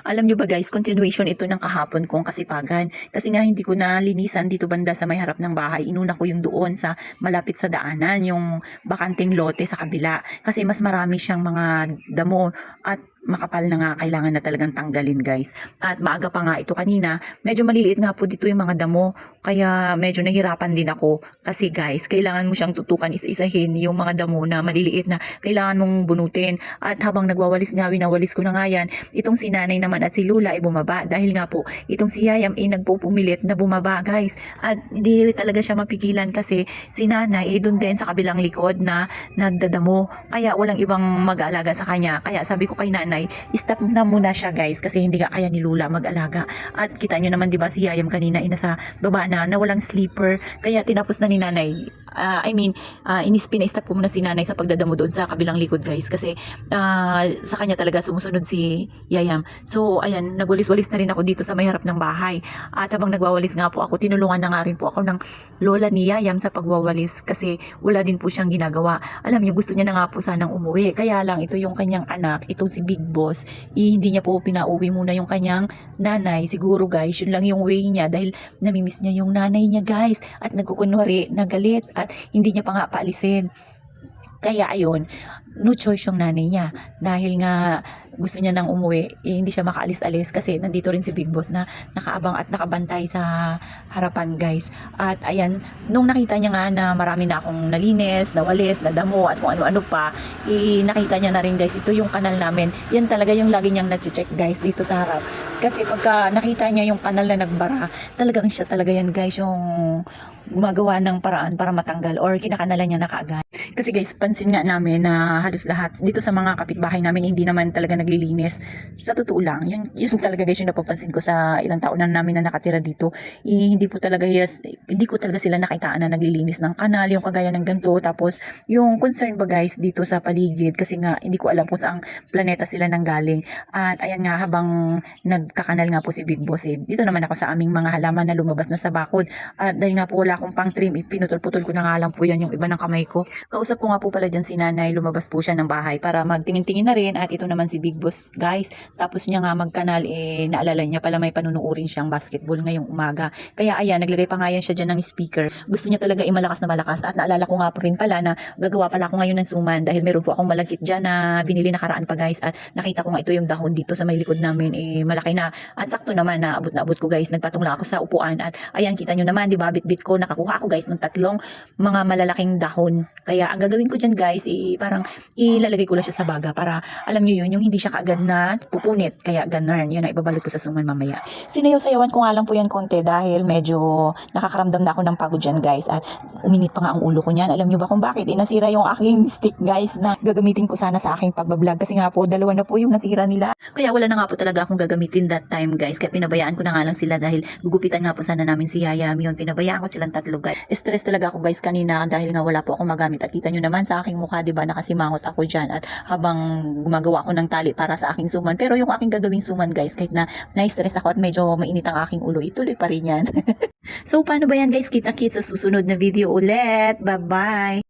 Alam nyo ba guys, continuation ito ng kahapon kong kasipagan. Kasi nga hindi ko na linisan dito banda sa may harap ng bahay. Inuna ko yung doon sa malapit sa daanan, yung bakanting lote sa kabila. Kasi mas marami siyang mga damo at makapal na nga, kailangan na talagang tanggalin guys. At maaga pa nga ito kanina, medyo maliliit nga po dito yung mga damo, kaya medyo nahirapan din ako. Kasi guys, kailangan mo siyang tutukan isa-isahin yung mga damo na maliliit na kailangan mong bunutin. At habang nagwawalis nga, winawalis ko na nga yan, itong si nanay naman at si Lula ay bumaba. Dahil nga po, itong si Yayam ay nagpupumilit na bumaba guys. At hindi talaga siya mapigilan kasi si nanay ay doon din sa kabilang likod na nagdadamo. Kaya walang ibang mag-aalaga sa kanya. Kaya sabi ko kay nanay, stop na muna siya guys kasi hindi nga kaya ni Lula mag-alaga. At kita nyo naman diba si Yayam kanina ay nasa baba na walang sleeper. Kaya tinapos na ni nanay. Stop ko muna si nanay sa pagdadamo doon sa kabilang likod guys kasi sa kanya talaga sumusunod si Yayam. So ayan, nagwalis-walis na rin ako dito sa may harap ng bahay. At habang nagwawalis nga po ako, tinulungan na nga rin po ako ng lola ni Yayam sa pagwawalis kasi wala din po siyang ginagawa. Alam niyo, gusto niya na nga po sanang umuwi. Kaya lang ito yung kanyang anak, itong si Big Boss, hindi niya po pinauwi muna yung kanyang nanay. Siguro guys, yun lang yung way niya dahil namimiss niya yung nanay niya guys. At nagkukunwari na galit at hindi niya pa nga paalisin. Kaya ayun, no choice yung nanay niya dahil nga gusto niya nang umuwi, hindi siya makaalis-alis kasi nandito rin si Big Boss na nakaabang at nakabantay sa harapan guys. At ayan, nung nakita niya nga na marami na akong nalinis, nawalis, nadamo at kung ano-ano pa, nakita niya na rin guys, ito yung kanal namin. Yan talaga yung lagi niyang nag-check guys dito sa harap. Kasi pagka nakita niya yung kanal na nagbara, talagang siya talaga yan guys yung gumagawa ng paraan para matanggal or kinakanalan niya na kaagad. Kasi guys, pansin nga namin na halos lahat dito sa mga kapitbahay namin hindi naman talaga naglilinis. Sa totoo lang, yun talaga guys yung napapansin ko sa ilang taon na namin na nakatira dito. Hindi ko talaga sila nakitaan na naglilinis ng kanal, yung kagaya ng ganito. Tapos yung concern ba guys dito sa paligid kasi nga hindi ko alam kung saang planeta sila nanggaling. At ayan nga, habang nagkakanal nga po si Big Boss, dito naman ako sa aming mga halaman na lumabas na sa bakod. At dahil nga po wala akong pang trim, pinutol-putol ko na nga lang po yan yung iba ng kamay ko. Kausap ko nga po pala dyan si nanay, lumabas po siya ng bahay para magtingin-tingin na rin. At ito naman si Big Boss guys, tapos niya nga magkanal, naalala niya pala may panunuurin siyang basketball ngayong umaga. Kaya ayan, naglagay pa nga yan siya dyan ng speaker. Gusto niya talaga malakas na malakas. At naalala ko nga po rin pala na gagawa pala ako ngayon ng suman dahil meron po akong malagkit dyan na binili nakaraan pa guys. At nakita ko nga ito yung dahon dito sa may likod namin, malaki na. At sakto naman na abot ko guys, nagpatong lang ako sa upuan. At ayan, kita nyo naman, di ba, bit-bit ko, nakakuha ako guys ng 3 mga malalaking dahon. Kaya ang gagawin ko dyan guys, parang ilalagay ko lang siya sa baga para alam nyo yun, yung hindi siya kaagad na pupunit. Kaya ganun, yun ang ibabalot ko sa suman mamaya. Sinayaw-sayawan ko nga lang po yan konti dahil medyo nakakaramdam na ako ng pagod dyan guys. At uminit pa nga ang ulo ko niyan. Alam nyo ba kung bakit? Nasira yung aking stick guys na gagamitin ko sana sa aking pagbablog. Kasi nga po, 2 na po yung nasira nila. Kaya wala na nga po talaga akong gagamitin that time guys. Kaya pinabayaan ko na nga lang sila dahil gugupitan nga po sana namin si Yayam. Yun, pinabayaan ko silang 3 guys. Stress talaga ako guys kanina dahil nga wala po akong magamit. At kita nyo naman sa aking mukha, diba, nakasimangot ako dyan. At habang gumagawa ako ng tali para sa aking suman. Pero yung aking gagawing suman guys, kahit na na-stress ako at medyo mainit ang aking ulo, ituloy pa rin yan. So paano ba yan guys? Kita-kits sa susunod na video ulit. Bye-bye!